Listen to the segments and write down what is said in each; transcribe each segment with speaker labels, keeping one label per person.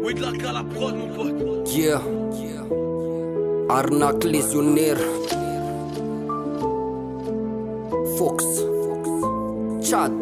Speaker 1: Oui, de la cale à prod, mon pote.
Speaker 2: Yeah. Arnaque légionnaire. Fox. Chad.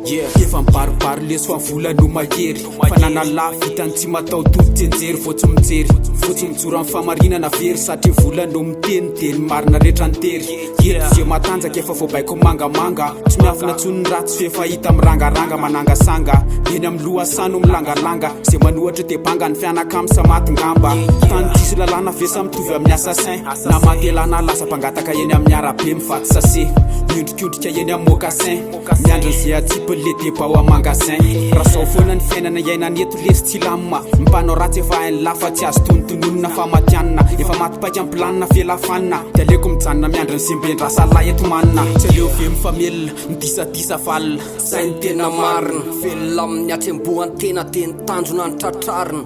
Speaker 3: Efa mibaribary leso avola no mahery fanana lafy hitany tsy matao tolo-tsenjery votsy mijery fotsy mijoro amin'ny famarinana very satria vola no miteniteny marina rehetra nitery ze matanjaka efa voabaiko mangamanga tsy miafina tsony ratsy fefahita mirangaranga manangasanga eny amin'ny lohasano milangalanga ze manohatra te banga ny fianakamy samatingamba tany tisy lalàna vesa mitovy amin'ny assassin na matelana lasa mpangataka eny amin'ny arabe mivaty sase miondrikondrika eny amin'ny mocassin miandran'izay atsipy le deba ao amagasin raha zao foana ny fiainana iainana eto lesy tsy lamma mimpanao ratsy efa hainy lafa tsy azo tonontononina fa matianina efa matypaika ampilanina felafanina de aleko mijanona miandran'izay mbendrasa lahy eto manina tsy aleo ve mifamelona midisadisa falina
Speaker 2: Zay ny tena marina velona amin'ny atsembohan'ny tena de ny tanjona ny tratrarina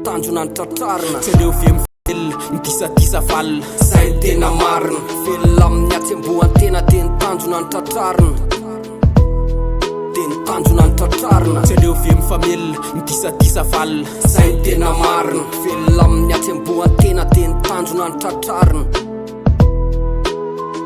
Speaker 2: tanjona ny tratrarina
Speaker 3: tsy aleo ve mifamelona midisadisa falina
Speaker 2: Zay ny tena marina velona amin'ny atsembohan'ny tena de ny tanjona ny tratrarina tanjona ny tratrarina
Speaker 3: tsy aleo ve mifamelona midisadisa falina
Speaker 2: Zay ny tena marina velona amin'ny atsembohan'ny tena de ny tanjona ny tratrarina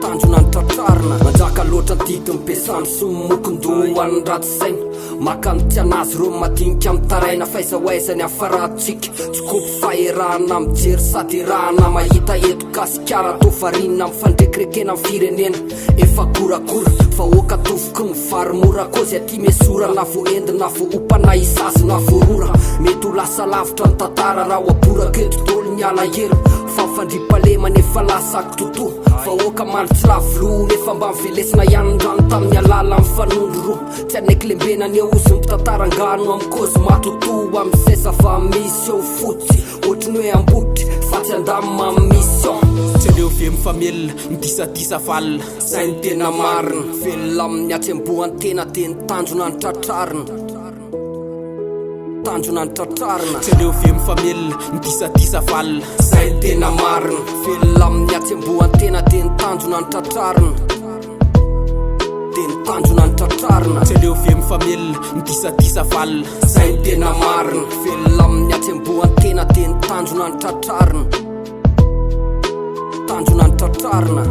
Speaker 2: tanjona ny tratrarina manjaka loatra ny didi mipesany somokon-dohan'ny ratsy-saina maka mitianazy ro madinika mitaraina faizahoaizany afaratsika tsy kopy faherahana mijery sady rahana mahita eto gasikara tovarinina mifandrekirekena amin'ny firenena efa gorakora fa oka tovoky mivary mora kozy aty mesora na vo endina vo opana isazy na vorora mety ho lasa lavitra ny tantara raha oaboraketo tolo ny alahelo fa mifandripalema nefa lasako toto fa oka manitsy lavolo nefa mba mivelesina ihany ndrano tamin'ny alala mifanondro ro tsy aneklembena ny ozy mitantarangano amin'ny kozy matoto amin'izay zava misy eo fotsy ohatriny hoe ambotry fa tsy andamina mission
Speaker 3: tsy aleo ve mifamelona midisadisa falina
Speaker 2: Zay ny tena marina velona amin'ny atsembohan'ny tena de ny tanjona ny tratrarina tanjona ny tratrarina
Speaker 3: tsy aleo ve mifamelona midisadisa falina
Speaker 2: Zay ny tena marina velona amin'ny atsembohan'ny tena de ny tanjona ny tratrarina de ny tanjona ny tratrarina
Speaker 3: tsy aleo ve mifamelona midisadisa falina
Speaker 2: Zay ny tena marina velona amin'ny atsembohan'ny tena de ny tanjona ny tratrarina tanjona ny tratrarina